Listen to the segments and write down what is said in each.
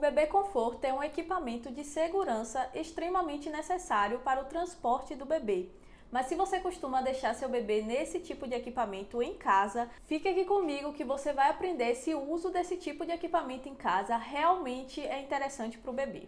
bebê conforto é um equipamento de segurança extremamente necessário para o transporte do bebê. Mas se você costuma deixar seu bebê nesse tipo de equipamento em casa, fique aqui comigo que você vai aprender se o uso desse tipo de equipamento em casa realmente é interessante para o bebê.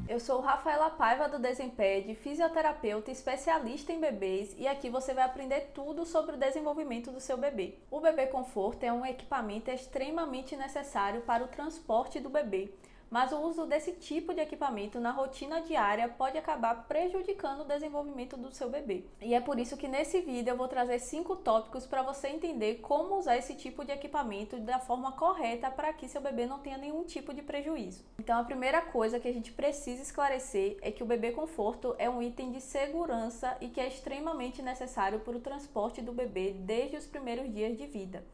Eu sou Rafaela Paiva do Desemped, fisioterapeuta especialista em bebês, e aqui você vai aprender tudo sobre o desenvolvimento do seu bebê. O bebê conforto é um equipamento extremamente necessário para o transporte do bebê, mas o uso desse tipo de equipamento na rotina diária pode acabar prejudicando o desenvolvimento do seu bebê. E é por isso que nesse vídeo eu vou trazer 5 tópicos para você entender como usar esse tipo de equipamento da forma correta para que seu bebê não tenha nenhum tipo de prejuízo. Então a primeira coisa que a gente precisa esclarecer é que o bebê conforto é um item de segurança e que é extremamente necessário para o transporte do bebê desde os primeiros dias de vida.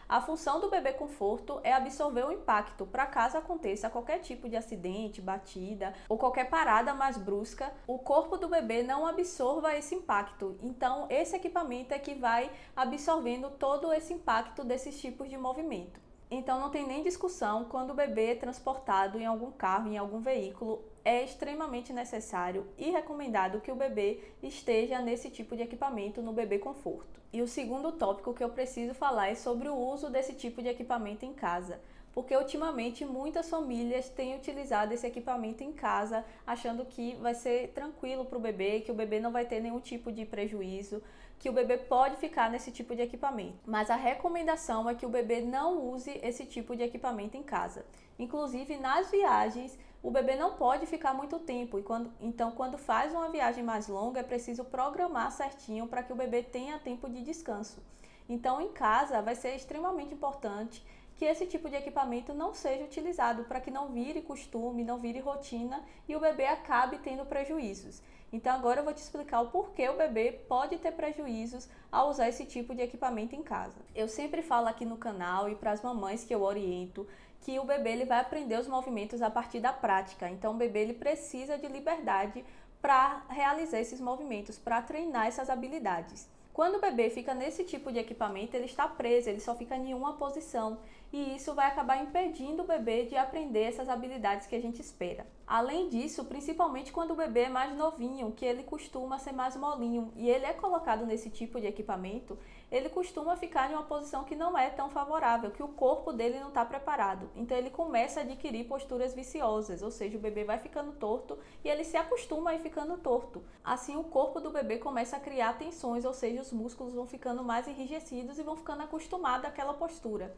A função do bebê conforto é absorver o impacto para caso aconteça qualquer tipo de acidente, batida ou qualquer parada mais brusca, o corpo do bebê não absorva esse impacto. Então, esse equipamento é que vai absorvendo todo esse impacto desses tipos de movimento. Então não tem nem discussão, quando o bebê é transportado em algum carro, em algum veículo, é extremamente necessário e recomendado que o bebê esteja nesse tipo de equipamento no bebê conforto. E o segundo tópico que eu preciso falar é sobre o uso desse tipo de equipamento em casa, porque ultimamente muitas famílias têm utilizado esse equipamento em casa, achando que vai ser tranquilo para o bebê, que o bebê não vai ter nenhum tipo de prejuízo, que o bebê pode ficar nesse tipo de equipamento. Mas a recomendação é que o bebê não use esse tipo de equipamento em casa. Inclusive nas viagens, o bebê não pode ficar muito tempo, e quando faz uma viagem mais longa, é preciso programar certinho para que o bebê tenha tempo de descanso. Então em casa vai ser extremamente importante que esse tipo de equipamento não seja utilizado para que não vire costume, não vire rotina e o bebê acabe tendo prejuízos. Então agora eu vou te explicar o porquê o bebê pode ter prejuízos ao usar esse tipo de equipamento em casa. Eu sempre falo aqui no canal e para as mamães que eu oriento que o bebê ele vai aprender os movimentos a partir da prática. Então o bebê ele precisa de liberdade para realizar esses movimentos, para treinar essas habilidades. Quando o bebê fica nesse tipo de equipamento, ele está preso, ele só fica em uma posição e isso vai acabar impedindo o bebê de aprender essas habilidades que a gente espera. Além disso, principalmente quando o bebê é mais novinho, que ele costuma ser mais molinho e ele é colocado nesse tipo de equipamento, ele costuma ficar em uma posição que não é tão favorável, que o corpo dele não está preparado. Então ele começa a adquirir posturas viciosas, ou seja, o bebê vai ficando torto e ele se acostuma a ir ficando torto. Assim o corpo do bebê começa a criar tensões, ou seja, os músculos vão ficando mais enrijecidos e vão ficando acostumados àquela postura.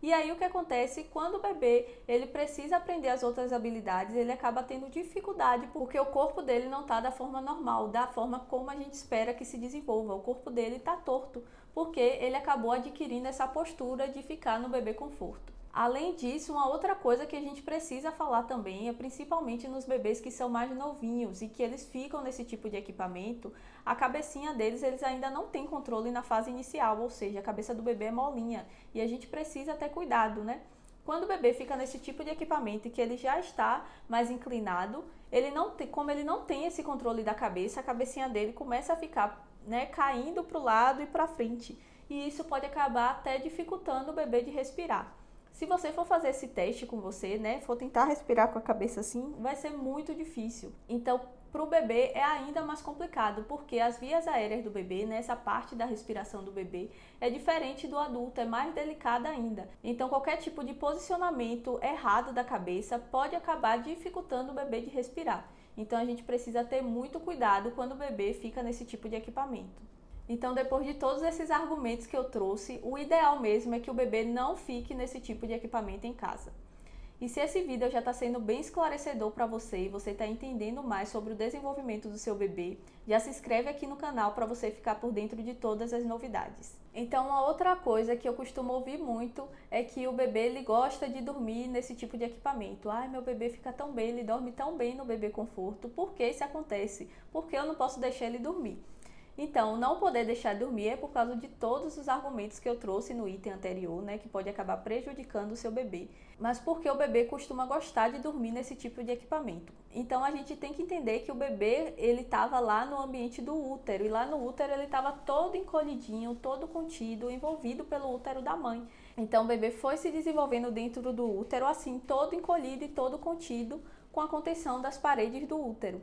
E aí o que acontece, quando o bebê ele precisa aprender as outras habilidades, ele acaba tendo dificuldade porque o corpo dele não está da forma normal, da forma como a gente espera que se desenvolva. O corpo dele está torto porque ele acabou adquirindo essa postura de ficar no bebê conforto. Além disso, uma outra coisa que a gente precisa falar também é principalmente nos bebês que são mais novinhos e que eles ficam nesse tipo de equipamento, a cabecinha deles eles ainda não têm controle na fase inicial, ou seja, a cabeça do bebê é molinha e a gente precisa ter cuidado, né? Quando o bebê fica nesse tipo de equipamento e que ele já está mais inclinado, como ele não tem esse controle da cabeça, a cabecinha dele começa a ficar, né, caindo para o lado e para frente, e isso pode acabar até dificultando o bebê de respirar. Se você for fazer esse teste com você, né, for tentar respirar com a cabeça assim, vai ser muito difícil. Então, para o bebê é ainda mais complicado, porque as vias aéreas do bebê, né, essa parte da respiração do bebê, é diferente do adulto, é mais delicada ainda. Então, qualquer tipo de posicionamento errado da cabeça pode acabar dificultando o bebê de respirar. Então, a gente precisa ter muito cuidado quando o bebê fica nesse tipo de equipamento. Então, depois de todos esses argumentos que eu trouxe, o ideal mesmo é que o bebê não fique nesse tipo de equipamento em casa. E se esse vídeo já está sendo bem esclarecedor para você e você está entendendo mais sobre o desenvolvimento do seu bebê, já se inscreve aqui no canal para você ficar por dentro de todas as novidades. Então, uma outra coisa que eu costumo ouvir muito é que o bebê ele gosta de dormir nesse tipo de equipamento. Ai, meu bebê fica tão bem, ele dorme tão bem no bebê conforto. Por que isso acontece? Porque eu não posso deixar ele dormir. Então, não poder deixar de dormir é por causa de todos os argumentos que eu trouxe no item anterior, né, que pode acabar prejudicando o seu bebê. Mas porque o bebê costuma gostar de dormir nesse tipo de equipamento. Então, a gente tem que entender que o bebê, ele estava lá no ambiente do útero, e lá no útero ele estava todo encolhidinho, todo contido, envolvido pelo útero da mãe. Então, o bebê foi se desenvolvendo dentro do útero, assim, todo encolhido e todo contido, com a contenção das paredes do útero.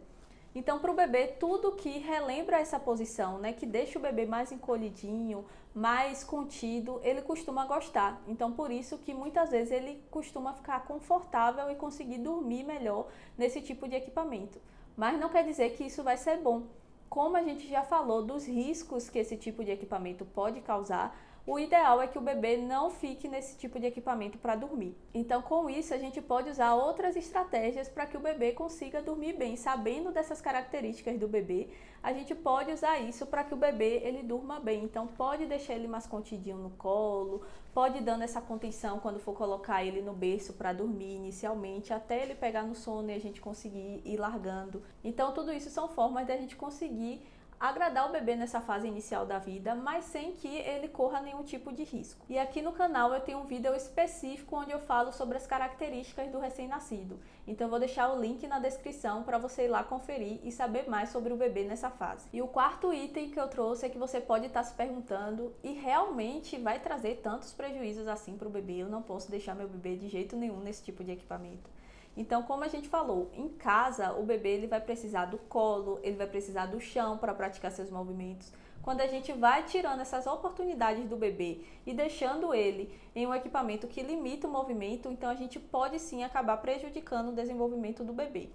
Então, para o bebê, tudo que relembra essa posição, né, que deixa o bebê mais encolhidinho, mais contido, ele costuma gostar. Então, por isso que muitas vezes ele costuma ficar confortável e conseguir dormir melhor nesse tipo de equipamento. Mas não quer dizer que isso vai ser bom. Como a gente já falou dos riscos que esse tipo de equipamento pode causar, o ideal é que o bebê não fique nesse tipo de equipamento para dormir. Então, com isso, a gente pode usar outras estratégias para que o bebê consiga dormir bem. Sabendo dessas características do bebê, a gente pode usar isso para que o bebê ele durma bem. Então, pode deixar ele mais contidinho no colo, pode dando essa contenção quando for colocar ele no berço para dormir inicialmente, até ele pegar no sono e a gente conseguir ir largando. Então, tudo isso são formas de a gente conseguir agradar o bebê nessa fase inicial da vida, mas sem que ele corra nenhum tipo de risco. E aqui no canal eu tenho um vídeo específico onde eu falo sobre as características do recém-nascido. Então eu vou deixar o link na descrição para você ir lá conferir e saber mais sobre o bebê nessa fase. E o quarto item que eu trouxe é que você pode estar se perguntando, e realmente vai trazer tantos prejuízos assim para o bebê? Eu não posso deixar meu bebê de jeito nenhum nesse tipo de equipamento. Então, como a gente falou, em casa o bebê ele vai precisar do colo, ele vai precisar do chão para praticar seus movimentos. Quando a gente vai tirando essas oportunidades do bebê e deixando ele em um equipamento que limita o movimento, então a gente pode sim acabar prejudicando o desenvolvimento do bebê.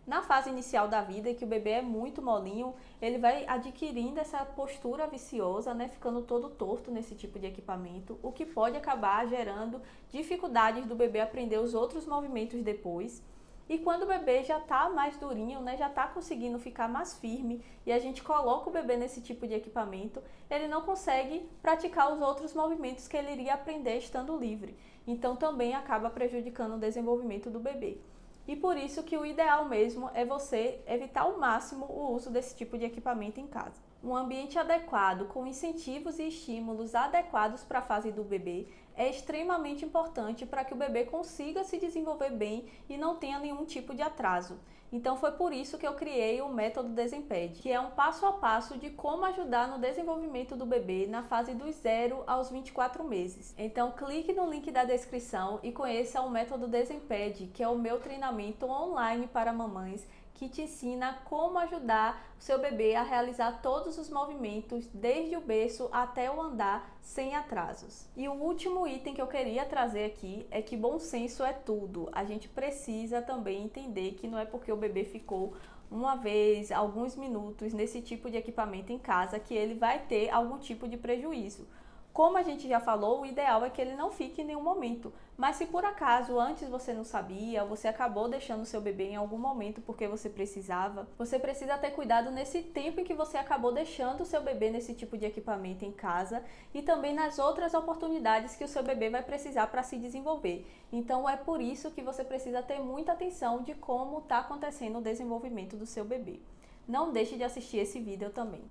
Na fase inicial da vida, em que o bebê é muito molinho, ele vai adquirindo essa postura viciosa, né, ficando todo torto nesse tipo de equipamento, o que pode acabar gerando dificuldades do bebê aprender os outros movimentos depois. E quando o bebê já está mais durinho, né, já está conseguindo ficar mais firme e a gente coloca o bebê nesse tipo de equipamento, ele não consegue praticar os outros movimentos que ele iria aprender estando livre. Então também acaba prejudicando o desenvolvimento do bebê. E por isso que o ideal mesmo é você evitar ao máximo o uso desse tipo de equipamento em casa. Um ambiente adequado, com incentivos e estímulos adequados para a fase do bebê, é extremamente importante para que o bebê consiga se desenvolver bem e não tenha nenhum tipo de atraso. Então foi por isso que eu criei o método Desemped, que é um passo a passo de como ajudar no desenvolvimento do bebê na fase dos 0 aos 24 meses. Então clique no link da descrição e conheça o método Desemped, que é o meu treinamento online para mamães, que te ensina como ajudar o seu bebê a realizar todos os movimentos, desde o berço até o andar, sem atrasos. E o último item que eu queria trazer aqui é que bom senso é tudo. A gente precisa também entender que não é porque o bebê ficou uma vez, alguns minutos nesse tipo de equipamento em casa que ele vai ter algum tipo de prejuízo. Como a gente já falou, o ideal é que ele não fique em nenhum momento. Mas se por acaso antes você não sabia, você acabou deixando o seu bebê em algum momento porque você precisava, você precisa ter cuidado nesse tempo em que você acabou deixando o seu bebê nesse tipo de equipamento em casa e também nas outras oportunidades que o seu bebê vai precisar para se desenvolver. Então é por isso que você precisa ter muita atenção de como está acontecendo o desenvolvimento do seu bebê. Não deixe de assistir esse vídeo também.